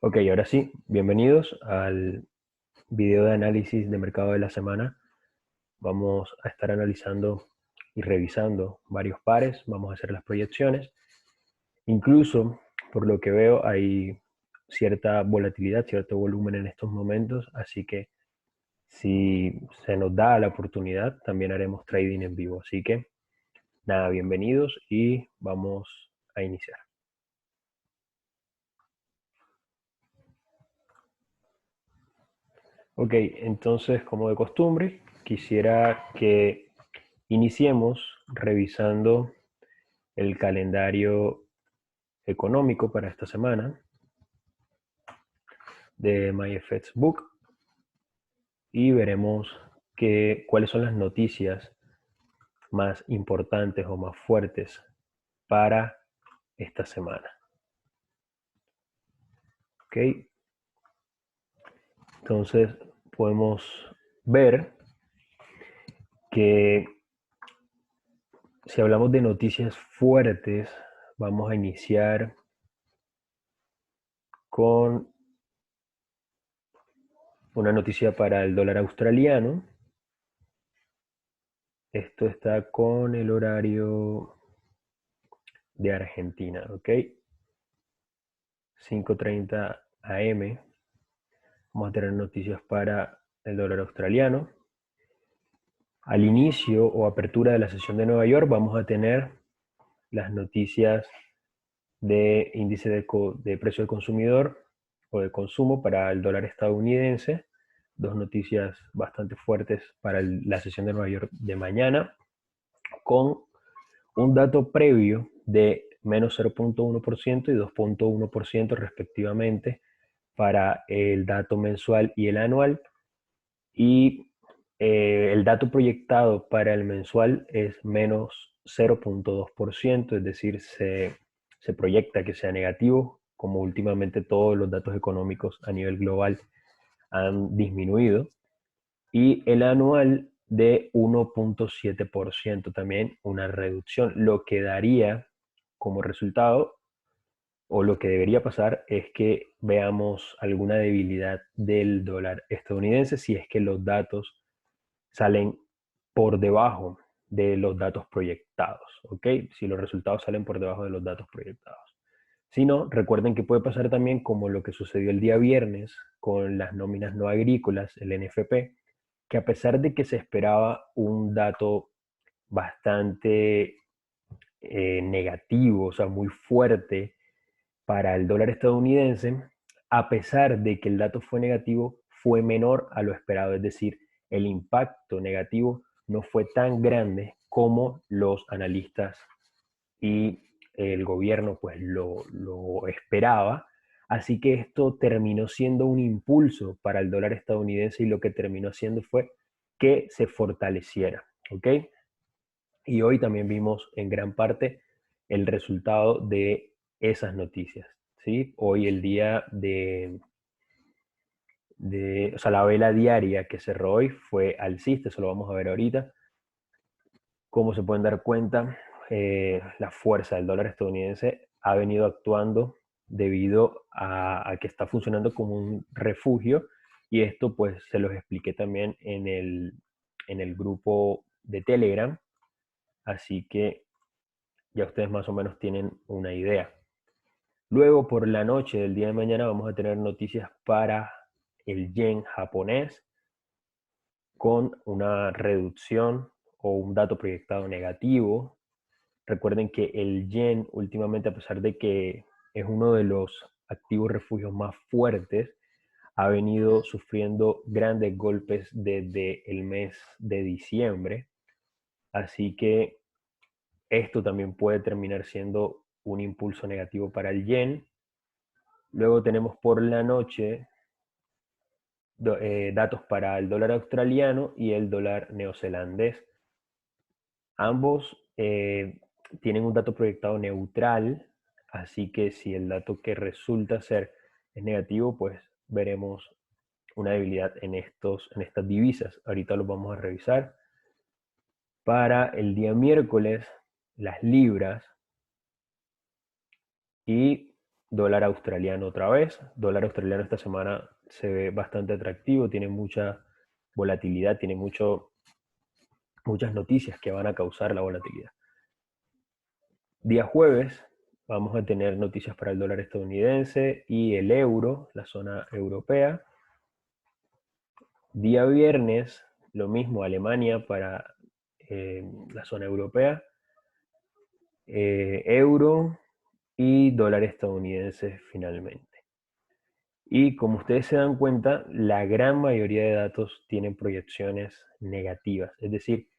Ok, ahora sí, bienvenidos al video de análisis de mercado de la semana. Vamos a estar analizando y revisando varios pares, vamos a hacer las proyecciones. Incluso, por lo que veo, hay cierta volatilidad, cierto volumen en estos momentos, así que si se nos da la oportunidad, también haremos trading en vivo. Así que, nada, bienvenidos y vamos a iniciar. Ok, entonces, como de costumbre, quisiera que iniciemos revisando el calendario económico para esta semana de MyFXBook y veremos cuáles son las noticias más importantes o más fuertes para esta semana. Ok, entonces podemos ver que si hablamos de noticias fuertes, vamos a iniciar con una noticia para el dólar australiano. Esto está con el horario de Argentina, ¿ok? 5:30 AM. Vamos a tener noticias para el dólar australiano. Al inicio o apertura de la sesión de Nueva York vamos a tener las noticias de índice de precio del consumidor o de consumo para el dólar estadounidense. Dos noticias bastante fuertes para la sesión de Nueva York de mañana, con un dato previo de menos 0.1% y 2.1% respectivamente para el dato mensual y el anual. Y el dato proyectado para el mensual es menos 0.2%, es decir, se proyecta que sea negativo, como últimamente todos los datos económicos a nivel global han disminuido. Y el anual de 1.7%, también una reducción, lo que daría como resultado, o lo que debería pasar, es que veamos alguna debilidad del dólar estadounidense si es que los datos salen por debajo de los datos proyectados, ¿ok? Si los resultados salen por debajo de los datos proyectados. Si no, recuerden que puede pasar también como lo que sucedió el día viernes con las nóminas no agrícolas, el NFP, que a pesar de que se esperaba un dato bastante negativo, o sea, muy fuerte para el dólar estadounidense, a pesar de que el dato fue negativo, fue menor a lo esperado, es decir, el impacto negativo no fue tan grande como los analistas y el gobierno pues lo esperaba. Así que esto terminó siendo un impulso para el dólar estadounidense y lo que terminó haciendo fue que se fortaleciera, ¿ok? Y hoy también vimos en gran parte el resultado de esas noticias, ¿sí? Hoy el día o sea, la vela diaria que cerró hoy fue alcista, eso lo vamos a ver ahorita. Como se pueden dar cuenta, la fuerza del dólar estadounidense ha venido actuando debido a que está funcionando como un refugio, y esto pues se los expliqué también en el grupo de Telegram, así que ya ustedes más o menos tienen una idea. Luego, por la noche del día de mañana, vamos a tener noticias para el yen japonés con una reducción o un dato proyectado negativo. Recuerden que el yen últimamente, a pesar de que es uno de los activos refugios más fuertes, ha venido sufriendo grandes golpes desde el mes de diciembre. Así que esto también puede terminar siendo un impulso negativo para el yen. Luego tenemos por la noche datos para el dólar australiano y el dólar neozelandés. Ambos tienen un dato proyectado neutral, así que si el dato que resulta ser es negativo, pues veremos una debilidad en estas divisas. Ahorita lo vamos a revisar. Para el día miércoles, las libras y dólar australiano otra vez. Dólar australiano esta semana se ve bastante atractivo, tiene mucha volatilidad, tiene muchas noticias que van a causar la volatilidad. Día jueves vamos a tener noticias para el dólar estadounidense y el euro, la zona europea. Día viernes, lo mismo, Alemania para la zona europea, euro y dólar estadounidense finalmente. Y como ustedes se dan cuenta, la gran mayoría de datos tienen proyecciones negativas. Es decir,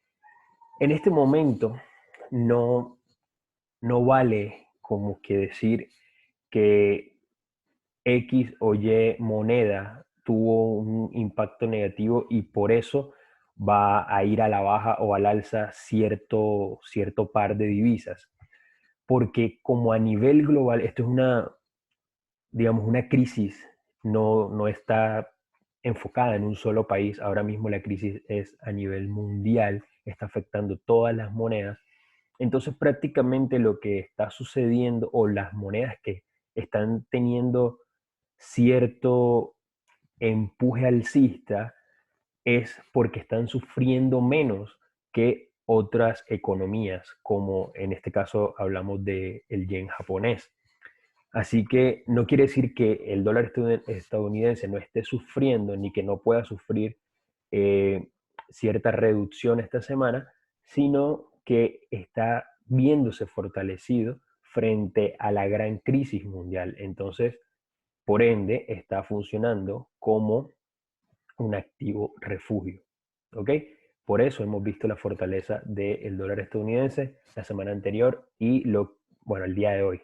en este momento no vale como que decir que X o Y moneda tuvo un impacto negativo y por eso va a ir a la baja o al alza cierto par de divisas. Porque como a nivel global, esto es digamos, una crisis, no está enfocada en un solo país. Ahora mismo la crisis es a nivel mundial, está afectando todas las monedas. Entonces prácticamente lo que está sucediendo o las monedas que están teniendo cierto empuje alcista es porque están sufriendo menos que otras economías, como en este caso hablamos del yen japonés. Así que no quiere decir que el dólar estadounidense no esté sufriendo ni que no pueda sufrir cierta reducción esta semana, sino que está viéndose fortalecido frente a la gran crisis mundial. Entonces, por ende, está funcionando como un activo refugio. ¿Ok? Por eso hemos visto la fortaleza del dólar estadounidense la semana anterior y bueno, el día de hoy,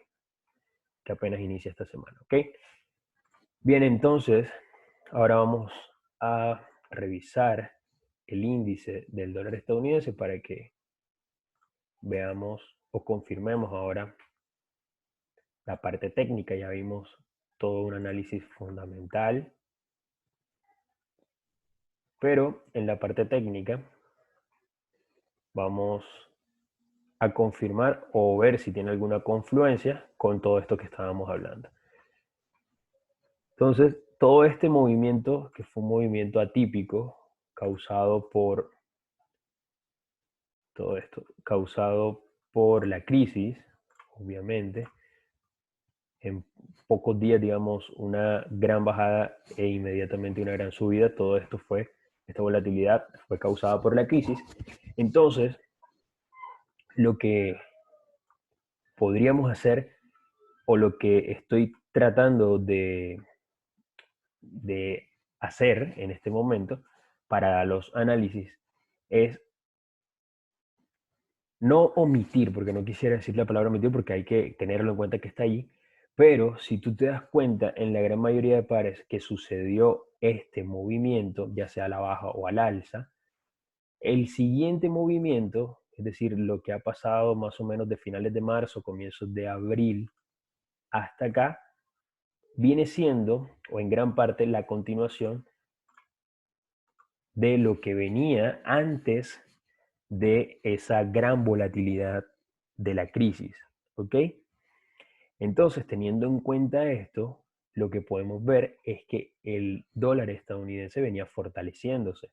que apenas inicia esta semana. ¿Ok? Bien, entonces, ahora vamos a revisar el índice del dólar estadounidense para que veamos o confirmemos ahora la parte técnica. Ya vimos todo un análisis fundamental, pero en la parte técnica vamos a confirmar o ver si tiene alguna confluencia con todo esto que estábamos hablando. Entonces, todo este movimiento, que fue un movimiento atípico, causado por todo esto, causado por la crisis, obviamente, en pocos días, digamos, una gran bajada e inmediatamente una gran subida, todo esto esta volatilidad fue causada por la crisis. Entonces, lo que podríamos hacer o lo que estoy tratando de hacer en este momento para los análisis es no omitir, porque no quisiera decir la palabra omitir porque hay que tenerlo en cuenta que está allí, pero si tú te das cuenta en la gran mayoría de pares que sucedió este movimiento, ya sea a la baja o al alza, el siguiente movimiento, es decir, lo que ha pasado más o menos de finales de marzo, comienzos de abril hasta acá, viene siendo, o en gran parte, la continuación de lo que venía antes de esa gran volatilidad de la crisis. ¿Ok? Entonces, teniendo en cuenta esto, lo que podemos ver es que el dólar estadounidense venía fortaleciéndose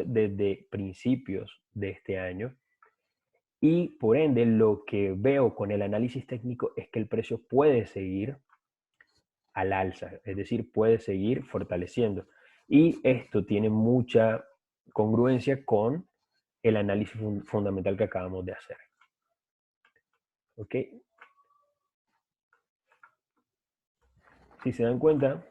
desde principios de este año y por ende lo que veo con el análisis técnico es que el precio puede seguir al alza, es decir, puede seguir fortaleciendo. Y esto tiene mucha congruencia con el análisis fundamental que acabamos de hacer. ¿Ok? Si se dan cuenta,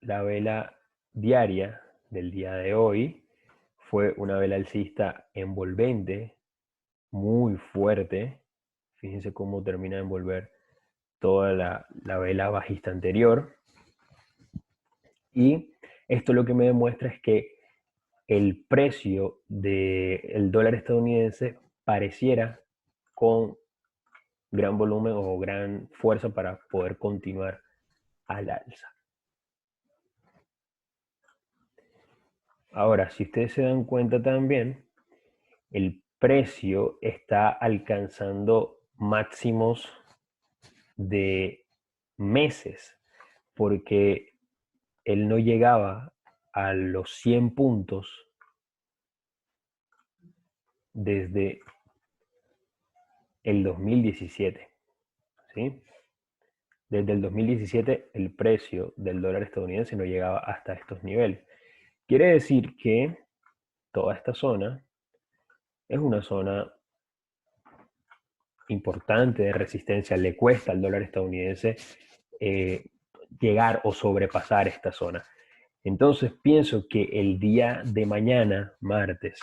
la vela diaria del día de hoy fue una vela alcista envolvente, muy fuerte. Fíjense cómo termina de envolver toda la vela bajista anterior. Y esto lo que me demuestra es que el precio del dólar estadounidense pareciera con gran volumen o gran fuerza para poder continuar al alza. Ahora, si ustedes se dan cuenta también, el precio está alcanzando máximos de meses, porque él no llegaba a los 100 puntos desde el 2017, ¿sí? Desde el 2017 el precio del dólar estadounidense no llegaba hasta estos niveles. Quiere decir que toda esta zona es una zona importante de resistencia. Le cuesta al dólar estadounidense llegar o sobrepasar esta zona. Entonces pienso que el día de mañana, martes,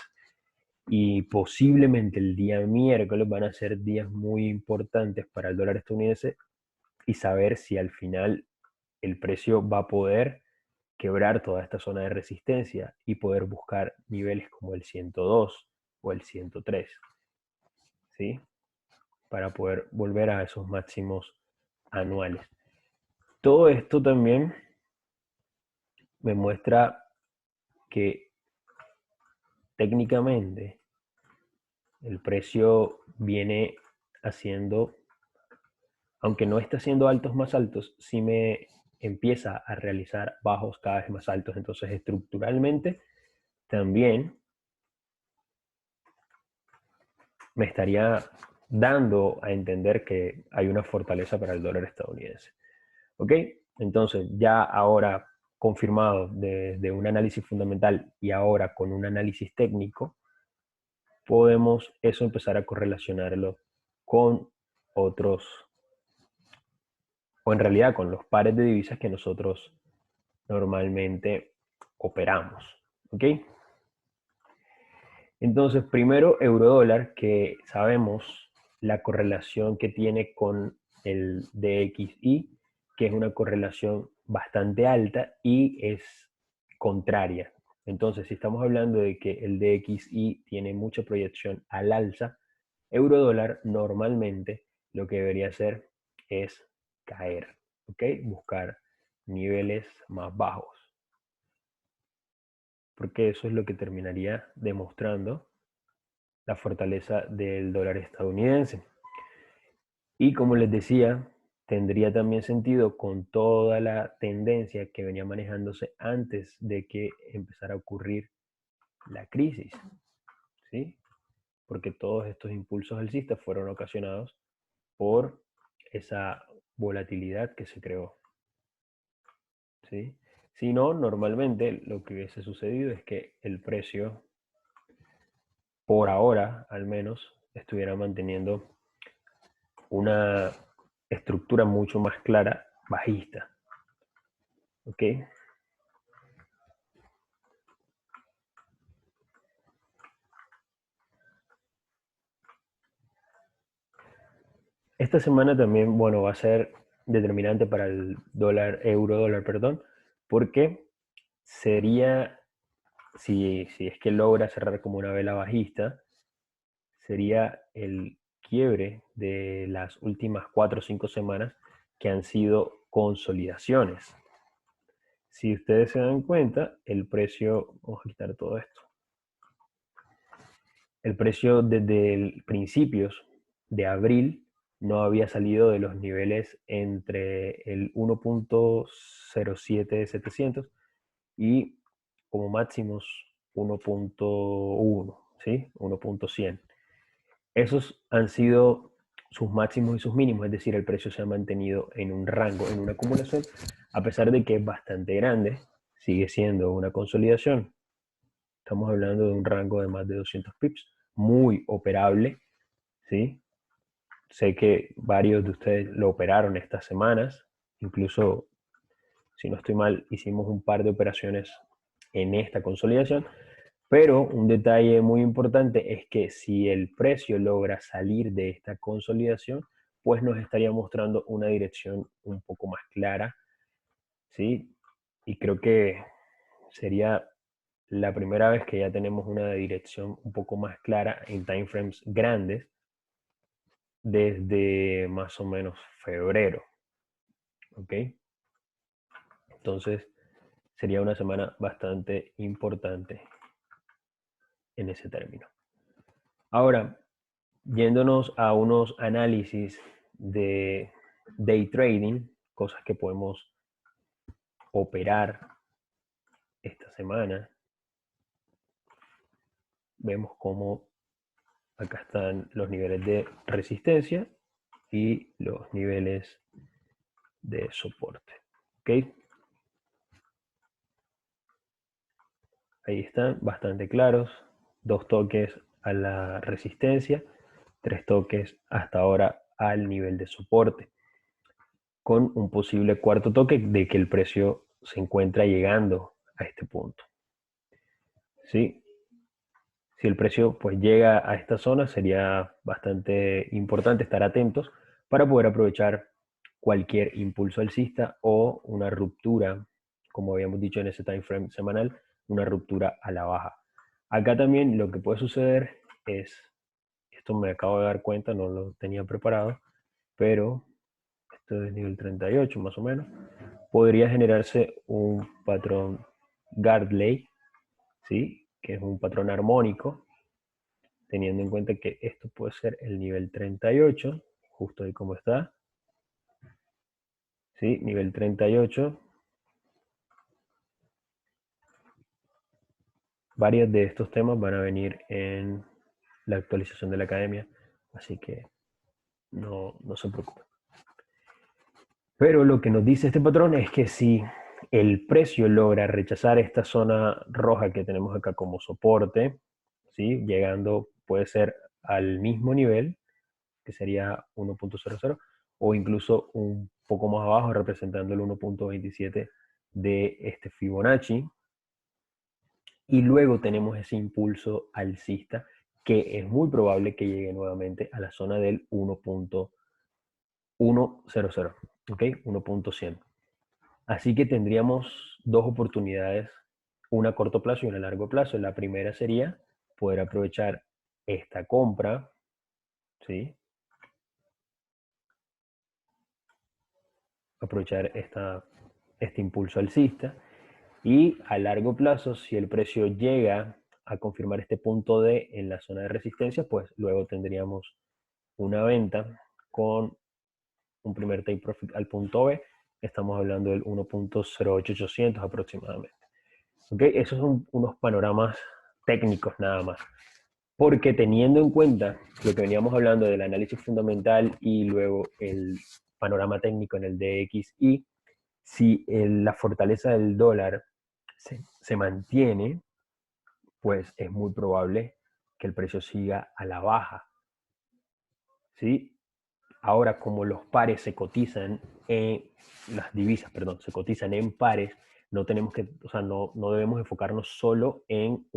y posiblemente el día miércoles van a ser días muy importantes para el dólar estadounidense y saber si al final el precio va a poder quebrar toda esta zona de resistencia y poder buscar niveles como el 102 o el 103, ¿sí? Para poder volver a esos máximos anuales. Todo esto también me muestra que técnicamente el precio viene haciendo, aunque no está haciendo altos más altos, sí me empieza a realizar bajos cada vez más altos. Entonces estructuralmente también me estaría dando a entender que hay una fortaleza para el dólar estadounidense. ¿Ok? Entonces ya ahora confirmado desde un análisis fundamental y ahora con un análisis técnico, podemos eso empezar a correlacionarlo con otros, o en realidad con los pares de divisas que nosotros normalmente operamos. ¿Ok? Entonces, primero euro-dólar, que sabemos la correlación que tiene con el DXY, que es una correlación bastante alta y es contraria. Entonces, si estamos hablando de que el DXY tiene mucha proyección al alza, euro-dólar normalmente lo que debería hacer es caer, ¿ok? Buscar niveles más bajos, porque eso es lo que terminaría demostrando la fortaleza del dólar estadounidense. Y como les decía, tendría también sentido con toda la tendencia que venía manejándose antes de que empezara a ocurrir la crisis, ¿sí? Porque todos estos impulsos alcistas fueron ocasionados por esa volatilidad que se creó, ¿sí? Si no, normalmente lo que hubiese sucedido es que el precio, por ahora al menos, estuviera manteniendo una estructura mucho más clara bajista. ¿Ok? Esta semana también, bueno, va a ser determinante para el dólar, euro dólar, perdón, porque sería, si es que logra cerrar como una vela bajista, sería el quiebre de las últimas 4 o 5 semanas que han sido consolidaciones. Si ustedes se dan cuenta, el precio, vamos a quitar todo esto, el precio desde principios de abril no había salido de los niveles entre el 1.07700 y como máximos 1.1, ¿sí? 1.100. Esos han sido sus máximos y sus mínimos, es decir, el precio se ha mantenido en un rango, en una acumulación, a pesar de que es bastante grande, sigue siendo una consolidación. Estamos hablando de un rango de más de 200 pips, muy operable, ¿sí? Sé que varios de ustedes lo operaron estas semanas, incluso, si no estoy mal, hicimos un par de operaciones en esta consolidación, pero un detalle muy importante es que si el precio logra salir de esta consolidación, pues nos estaría mostrando una dirección un poco más clara, ¿sí? Y creo que sería la primera vez que ya tenemos una dirección un poco más clara en timeframes grandes desde más o menos febrero, ¿ok? Entonces sería una semana bastante importante en ese término. Ahora, Yéndonos a unos análisis de day trading, cosas que podemos operar esta semana, vemos cómo acá están los niveles de resistencia y los niveles de soporte. ¿Ok? Ahí están, bastante claros. 2 toques a la resistencia, 3 toques hasta ahora al nivel de soporte, con un posible cuarto toque de que el precio se encuentra llegando a este punto. ¿Sí? Si el precio pues llega a esta zona, sería bastante importante estar atentos para poder aprovechar cualquier impulso alcista o una ruptura, como habíamos dicho en ese time frame semanal, una ruptura a la baja. Acá también lo que puede suceder es, esto me acabo de dar cuenta, no lo tenía preparado, pero esto es nivel 38 más o menos, podría generarse un patrón Gartley, ¿sí? Que es un patrón armónico, teniendo en cuenta que esto puede ser el nivel 38, justo ahí como está, ¿sí? Nivel 38. Varios de estos temas van a venir en la actualización de la academia, así que no se preocupen. Pero lo que nos dice este patrón es que si el precio logra rechazar esta zona roja que tenemos acá como soporte, ¿sí? Llegando puede ser al mismo nivel, que sería 1.00, o incluso un poco más abajo, representando el 1.27 de este Fibonacci. Y luego tenemos ese impulso alcista que es muy probable que llegue nuevamente a la zona del 1.100, ¿ok? 1.100. Así que tendríamos dos oportunidades, una a corto plazo y una a largo plazo. La primera sería poder aprovechar esta compra, ¿sí? Aprovechar este impulso alcista. Y a largo plazo, si el precio llega a confirmar este punto D en la zona de resistencia, pues luego tendríamos una venta con un primer take profit al punto B. Estamos hablando del 1.08800 aproximadamente. ¿Okay? Esos son unos panoramas técnicos nada más. Porque teniendo en cuenta lo que veníamos hablando del análisis fundamental y luego el panorama técnico en el DXY, si la fortaleza del dólar se mantiene, pues es muy probable que el precio siga a la baja. ¿Sí? Ahora, como los pares se cotizan en las divisas, perdón, se cotizan en pares, no tenemos que, o sea, no debemos enfocarnos solo en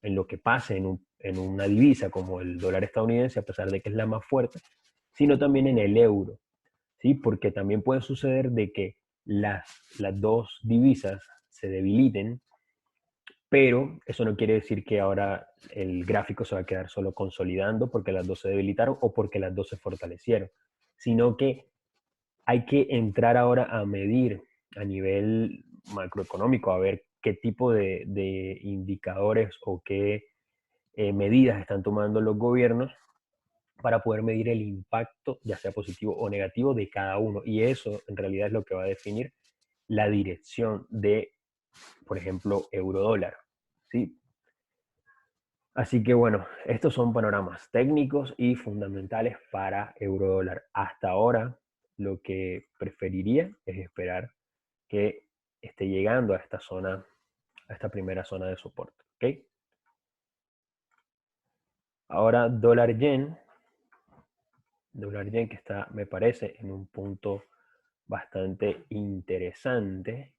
lo que pase en una divisa como el dólar estadounidense, a pesar de que es la más fuerte, sino también en el euro, ¿sí? Porque también puede suceder de que las dos divisas se debiliten, pero eso no quiere decir que ahora el gráfico se va a quedar solo consolidando porque las dos se debilitaron o porque las dos se fortalecieron, sino que hay que entrar ahora a medir a nivel macroeconómico, a ver qué tipo de indicadores o qué medidas están tomando los gobiernos para poder medir el impacto, ya sea positivo o negativo, de cada uno. Y eso en realidad es lo que va a definir la dirección de, por ejemplo, euro-dólar. ¿Sí? Así que bueno, estos son panoramas técnicos y fundamentales para euro-dólar. Hasta ahora, lo que preferiría es esperar que esté llegando a esta zona, a esta primera zona de soporte. ¿Ok? Ahora dólar yen que está, me parece, en un punto bastante interesante.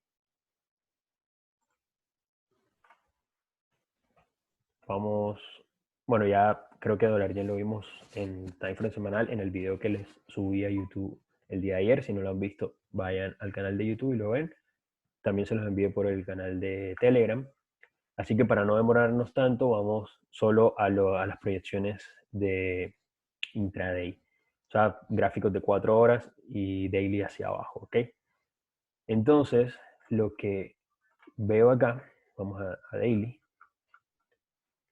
Vamos, bueno, ya creo que dólar yen lo vimos en timeframe semanal en el video que les subí a YouTube el día de ayer. Si no lo han visto, vayan al canal de YouTube y lo ven. También se los envío por el canal de Telegram. Así que para no demorarnos tanto, vamos solo a las proyecciones de intraday. O sea, gráficos de 4 horas y daily hacia abajo, ¿ok? Entonces, lo que veo acá, vamos a daily,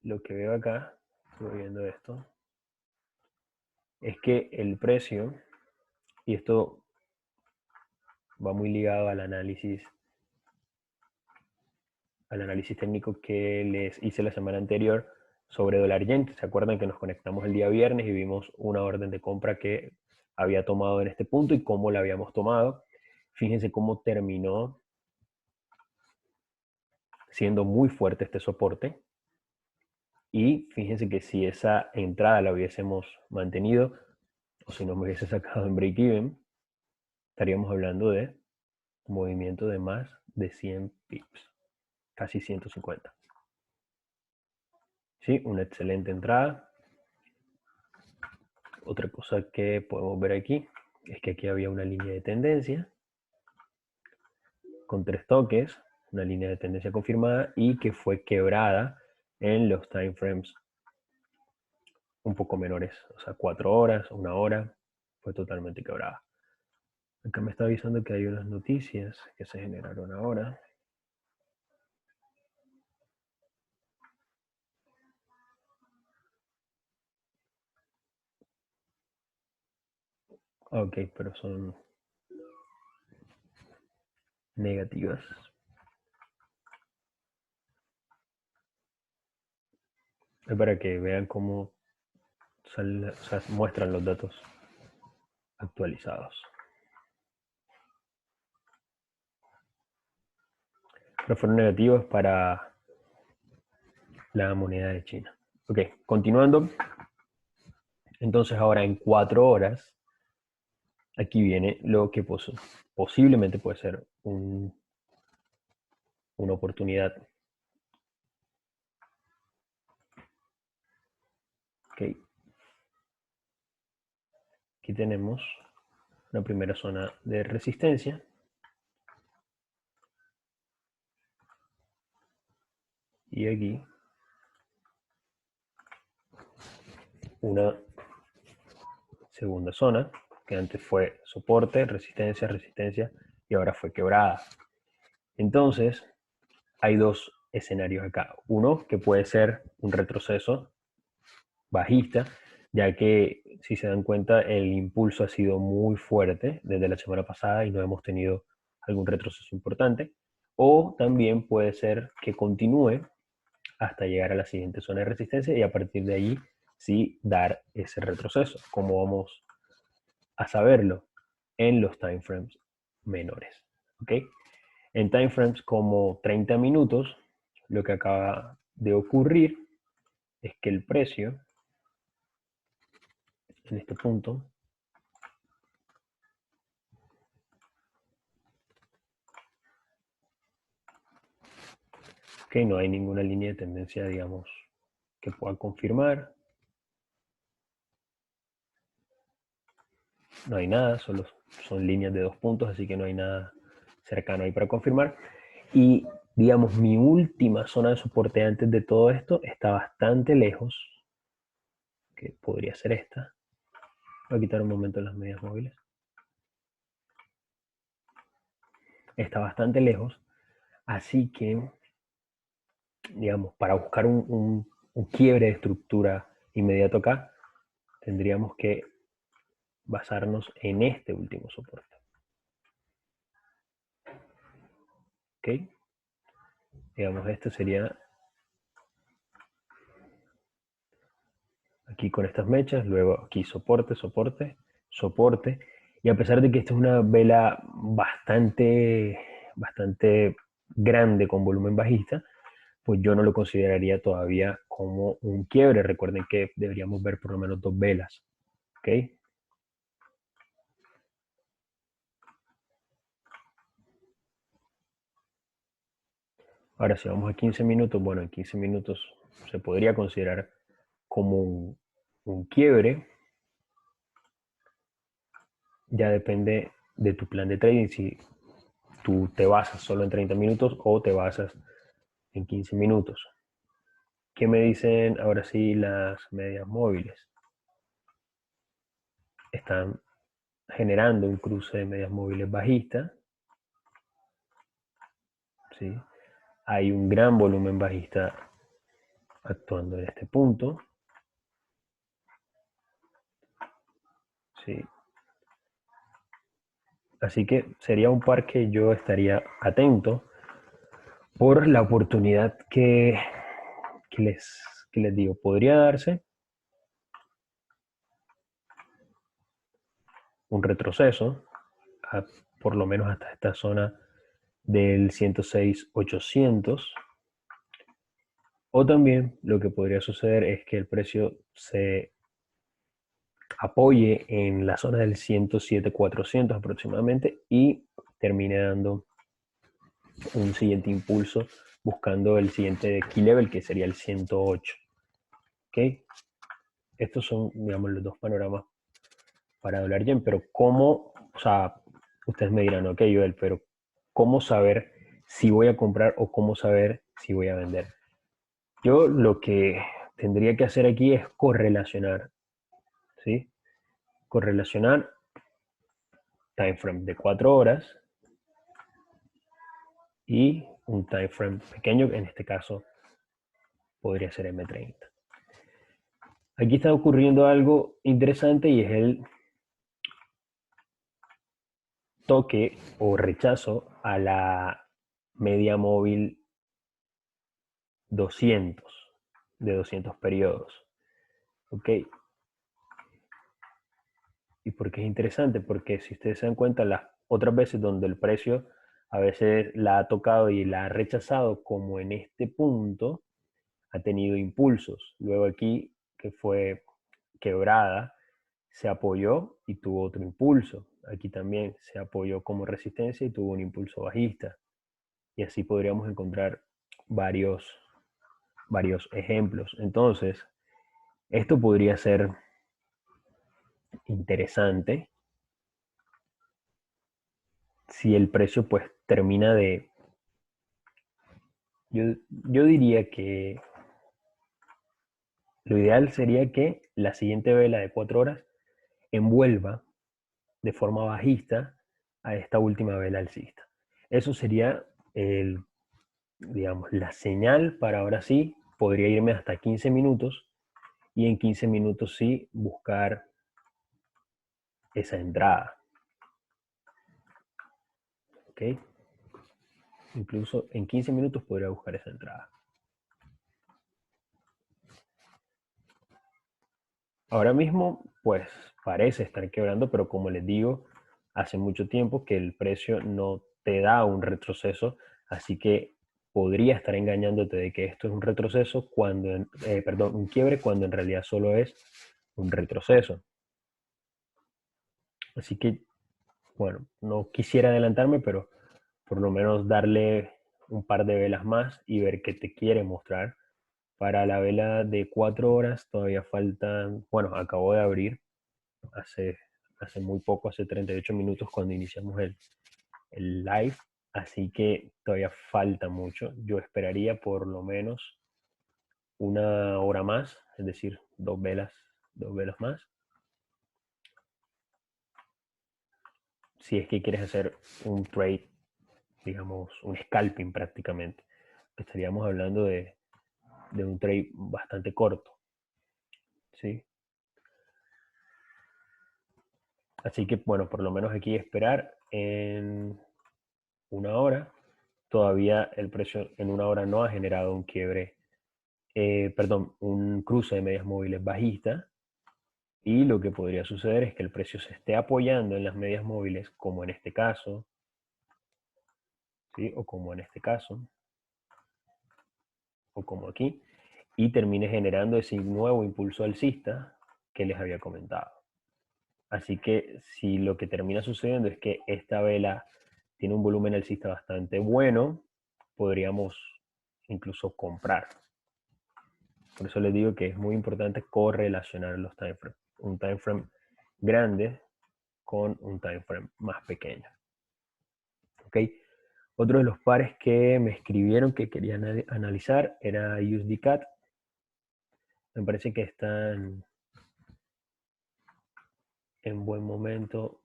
lo que veo acá, estoy viendo esto, es que el precio, y esto va muy ligado al análisis técnico que les hice la semana anterior sobre dólar yen. ¿Se acuerdan que nos conectamos el día viernes y vimos una orden de compra que había tomado en este punto y cómo la habíamos tomado? Fíjense cómo terminó siendo muy fuerte este soporte. Y fíjense que si esa entrada la hubiésemos mantenido, o si no me hubiese sacado en break-even, estaríamos hablando de un movimiento de más de 100 pips, casi 150. Sí, una excelente entrada. Otra cosa que podemos ver aquí es que aquí había una línea de tendencia con 3 toques, una línea de tendencia confirmada y que fue quebrada en los time frames un poco menores, o sea, 4 horas, 1 hora, fue totalmente quebrada. Acá me está avisando que hay unas noticias que se generaron ahora. Ok, pero son negativas. Es para que vean cómo o sea, muestran los datos actualizados. Pero fueron negativos para la moneda de China. Ok, continuando. Entonces ahora en 4 horas, aquí viene lo que posiblemente puede ser una oportunidad. Ok, aquí tenemos una primera zona de resistencia. Y aquí una segunda zona, que antes fue soporte, resistencia, resistencia, y ahora fue quebrada. Entonces, hay dos escenarios acá. Uno, que puede ser un retroceso bajista, ya que si se dan cuenta, el impulso ha sido muy fuerte desde la semana pasada y no hemos tenido algún retroceso importante. O también puede ser que continúe hasta llegar a la siguiente zona de resistencia y a partir de allí sí dar ese retroceso. Como vamos a saberlo en los timeframes menores. ¿Ok? En timeframes como 30 minutos, lo que acaba de ocurrir es que el precio en este punto que no hay ninguna línea de tendencia, digamos, que pueda confirmar. No hay nada, solo son líneas de 2 puntos, así que no hay nada cercano ahí para confirmar. Y digamos, mi última zona de soporte antes de todo esto está bastante lejos, que podría ser esta. Voy a quitar un momento las medias móviles. Está bastante lejos, así que, digamos, para buscar un quiebre de estructura inmediato acá, tendríamos que basarnos en este último soporte. ¿Ok? Digamos, esto sería aquí con estas mechas, luego aquí soporte, soporte, soporte. Y a pesar de que esta es una vela bastante grande con volumen bajista, pues yo no lo consideraría todavía como un quiebre. Recuerden que deberíamos ver por lo menos 2 velas. ¿Ok? Ahora, si vamos a 15 minutos, bueno, en 15 minutos se podría considerar como un quiebre. Ya depende de tu plan de trading, si tú te basas solo en 30 minutos o te basas en 15 minutos. ¿Qué me dicen ahora sí las medias móviles? Están generando un cruce de medias móviles bajista. ¿Sí? Hay un gran volumen bajista actuando en este punto. Sí. Así que sería un par que yo estaría atento por la oportunidad que les, que les digo, podría darse un retroceso, a, por lo menos hasta esta zona del 106.800. O también lo que podría suceder es que el precio se apoye en la zona del 107.400 aproximadamente y termine dando un siguiente impulso buscando el siguiente key level que sería el 108. ¿Ok? Estos son, digamos, los dos panoramas para dólar yen, pero ¿cómo? O sea, ustedes me dirán, ok, Joel, pero ¿cómo saber si voy a comprar o cómo saber si voy a vender? Yo lo que tendría que hacer aquí es correlacionar, ¿sí? Correlacionar time frame de 4 horas y un time frame pequeño, en este caso podría ser M30. Aquí está ocurriendo algo interesante y es el toque o rechazo a la media móvil 200 de 200 periodos. ¿Ok? ¿Y por qué es interesante? Porque si ustedes se dan cuenta, las otras veces donde el precio a veces la ha tocado y la ha rechazado, como en este punto, ha tenido impulsos. Luego aquí, que fue quebrada, se apoyó y tuvo otro impulso. Aquí también se apoyó como resistencia y tuvo un impulso bajista. Y así podríamos encontrar varios ejemplos. Entonces, esto podría ser interesante si el precio pues termina de... Yo diría que lo ideal sería que la siguiente vela de 4 horas envuelva de forma bajista a esta última vela alcista. Eso sería digamos, la señal para ahora sí, podría irme hasta 15 minutos y en 15 minutos sí buscar esa entrada. ¿Ok? Incluso en 15 minutos podría buscar esa entrada. Ahora mismo, pues parece estar quebrando, pero como les digo, hace mucho tiempo que el precio no te da un retroceso, así que podría estar engañándote de que esto es un retroceso cuando, perdón, un quiebre cuando en realidad solo es un retroceso. Así que, bueno, no quisiera adelantarme, pero por lo menos darle un par de velas más y ver qué te quiere mostrar. Para la vela de 4 horas todavía faltan, bueno, acabo de abrir hace, hace muy poco, hace 38 minutos cuando iniciamos el live, así que todavía falta mucho. Yo esperaría por lo menos una hora más, es decir, dos velas más. Si es que quieres hacer un trade, digamos, un scalping prácticamente, estaríamos hablando de un trade bastante corto, ¿sí? Así que, bueno, por lo menos aquí esperar en una hora. Todavía el precio en una hora no ha generado un quiebre, perdón, un cruce de medias móviles bajista. Y lo que podría suceder es que el precio se esté apoyando en las medias móviles, como en este caso, ¿sí? O como en este caso, o como aquí, y termine generando ese nuevo impulso alcista que les había comentado. Así que si lo que termina sucediendo es que esta vela tiene un volumen alcista bastante bueno, podríamos incluso comprar. Por eso les digo que es muy importante correlacionar los time frames. Un time frame grande con un time frame más pequeño. ¿Ok? Otro de los pares que me escribieron que querían analizar era USD-CAD. Me parece que están en buen momento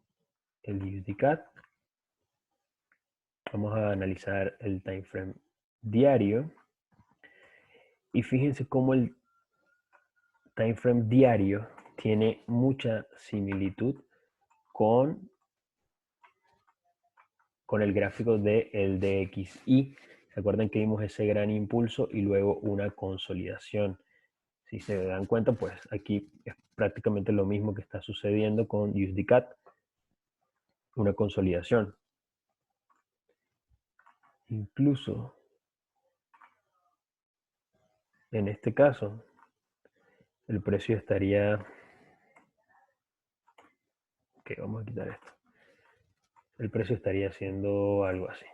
el USD-CAD. Vamos a analizar el time frame diario. Y fíjense cómo el time frame diario tiene mucha similitud con el gráfico del DXY. ¿Se acuerdan que vimos ese gran impulso y luego una consolidación? Si se dan cuenta, pues aquí es prácticamente lo mismo que está sucediendo con USDCAD, una consolidación. Incluso en este caso, el precio estaría... Ok, vamos a quitar esto. El precio estaría haciendo algo así.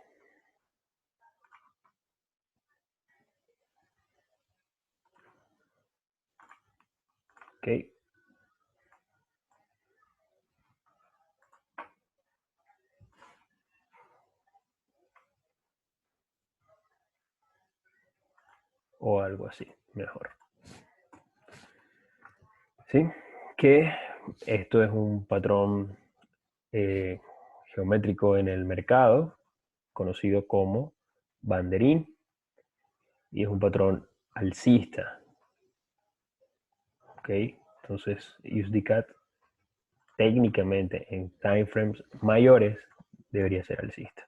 Ok. O algo así, mejor. ¿Sí? Que esto es un patrón geométrico en el mercado, conocido como banderín, y es un patrón alcista. ¿Ok? Entonces, USDCAD técnicamente en timeframes mayores debería ser alcista.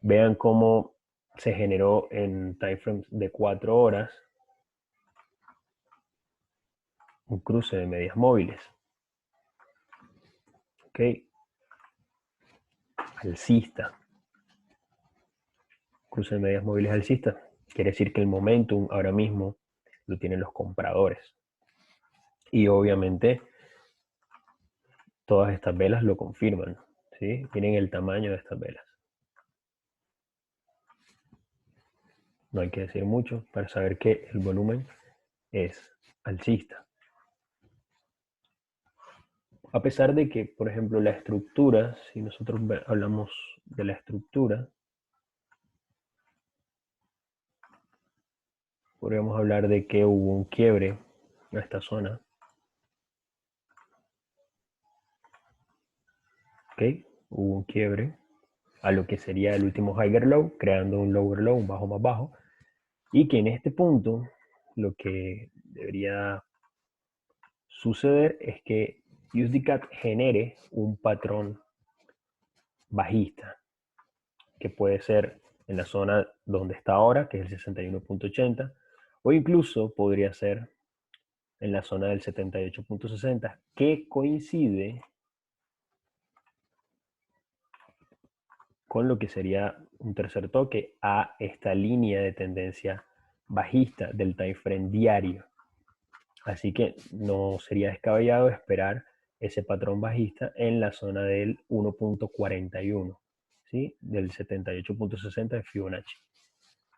Vean cómo se generó en timeframes de 4 horas un cruce de medias móviles. ¿Ok? Alcista. Cruce de medias móviles alcista. Quiere decir que el momentum ahora mismo lo tienen los compradores. Y obviamente todas estas velas lo confirman. ¿Sí? Miren el tamaño de estas velas. No hay que decir mucho para saber que el volumen es alcista. A pesar de que, por ejemplo, la estructura, si nosotros hablamos de la estructura, podríamos hablar de que hubo un quiebre en esta zona. ¿Ok? Hubo un quiebre a lo que sería el último higher low, creando un lower low, un bajo más bajo, y que en este punto lo que debería suceder es que USDCAD genere un patrón bajista, que puede ser en la zona donde está ahora, que es el 61.80, o incluso podría ser en la zona del 78.60, que coincide con lo que sería un tercer toque a esta línea de tendencia bajista del time frame diario. Así que no sería descabellado esperar ese patrón bajista en la zona del 1.41, ¿sí? Del 78.60 de Fibonacci.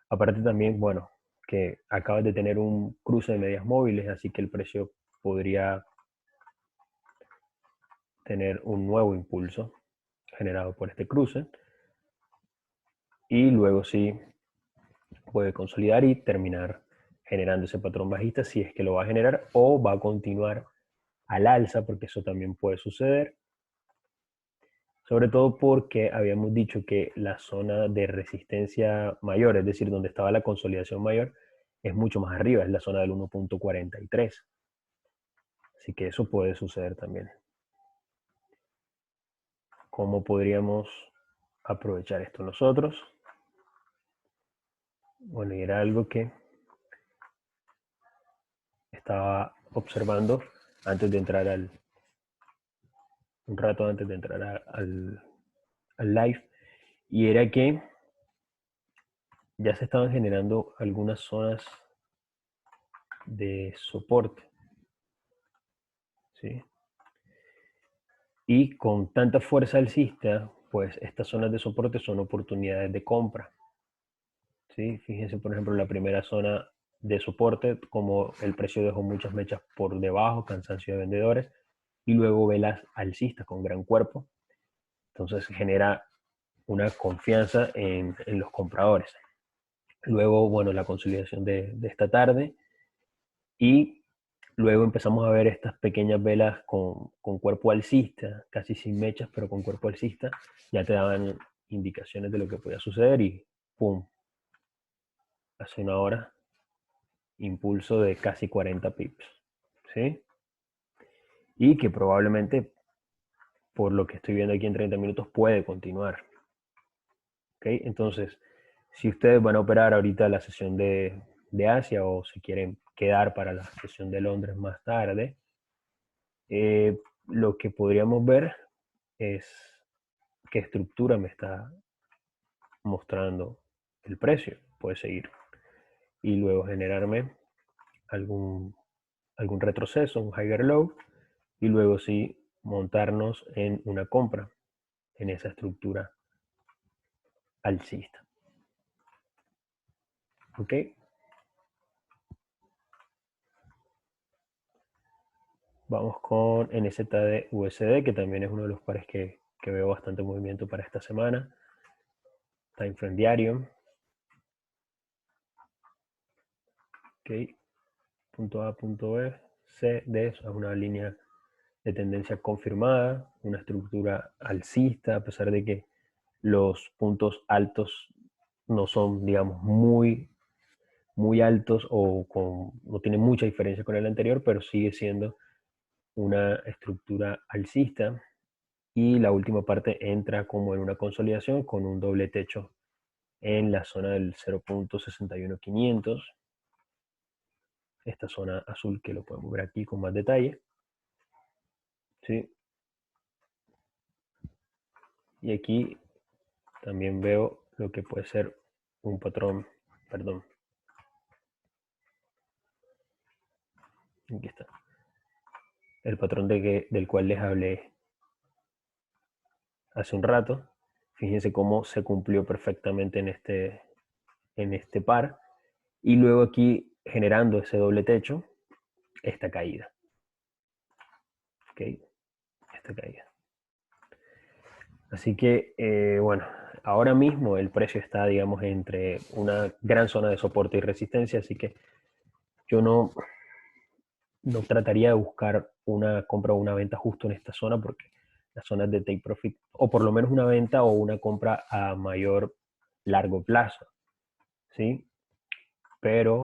Aparte también, bueno, que acabas de tener un cruce de medias móviles, así que el precio podría tener un nuevo impulso generado por este cruce. Y luego sí puede consolidar y terminar generando ese patrón bajista si es que lo va a generar o va a continuar al alza, porque eso también puede suceder. Sobre todo porque habíamos dicho que la zona de resistencia mayor, es decir, donde estaba la consolidación mayor, es mucho más arriba, es la zona del 1.43. Así que eso puede suceder también. ¿Cómo podríamos aprovechar esto nosotros? Bueno, y era algo que estaba observando antes de entrar un rato antes de entrar al live, y era que ya se estaban generando algunas zonas de soporte, ¿sí? Y con tanta fuerza alcista, pues estas zonas de soporte son oportunidades de compra, ¿sí? Fíjense, por ejemplo, la primera zona de soporte, como el precio dejó muchas mechas por debajo, cansancio de vendedores, y luego velas alcistas con gran cuerpo. Entonces genera una confianza en los compradores. Luego, bueno, la consolidación de esta tarde, y luego empezamos a ver estas pequeñas velas con cuerpo alcista, casi sin mechas, pero con cuerpo alcista. Ya te daban indicaciones de lo que podía suceder y ¡pum! Hace una hora, impulso de casi 40 pips, ¿sí? y que probablemente, por lo que estoy viendo aquí en 30 minutos, puede continuar. ¿Okay? Entonces, si ustedes van a operar ahorita la sesión de Asia o se quieren quedar para la sesión de Londres más tarde, lo que podríamos ver es qué estructura me está mostrando el precio. Puede seguir y luego generarme algún retroceso, un higher low, y luego sí montarnos en una compra en esa estructura alcista. ¿Ok? Vamos con NZD USD, que también es uno de los pares que veo bastante movimiento para esta semana. Time frame diario. Ok. Punto A, punto B, C, D, eso es una línea de tendencia confirmada, una estructura alcista, a pesar de que los puntos altos no son, digamos, muy altos o no tiene mucha diferencia con el anterior, pero sigue siendo una estructura alcista. Y la última parte entra como en una consolidación con un doble techo en la zona del 0.61500. Esta zona azul que lo podemos ver aquí con más detalle. ¿Sí? Y aquí también veo lo que puede ser un patrón, perdón. Aquí está. El patrón del cual les hablé hace un rato. Fíjense cómo se cumplió perfectamente en este par. Y luego aquí generando ese doble techo, esta caída. ¿Ok? Esta caída. Así que, bueno, ahora mismo el precio está, digamos, entre una gran zona de soporte y resistencia, así que yo no trataría de buscar una compra o una venta justo en esta zona, porque las zonas de take profit, o por lo menos una venta o una compra a mayor largo plazo, ¿sí? Pero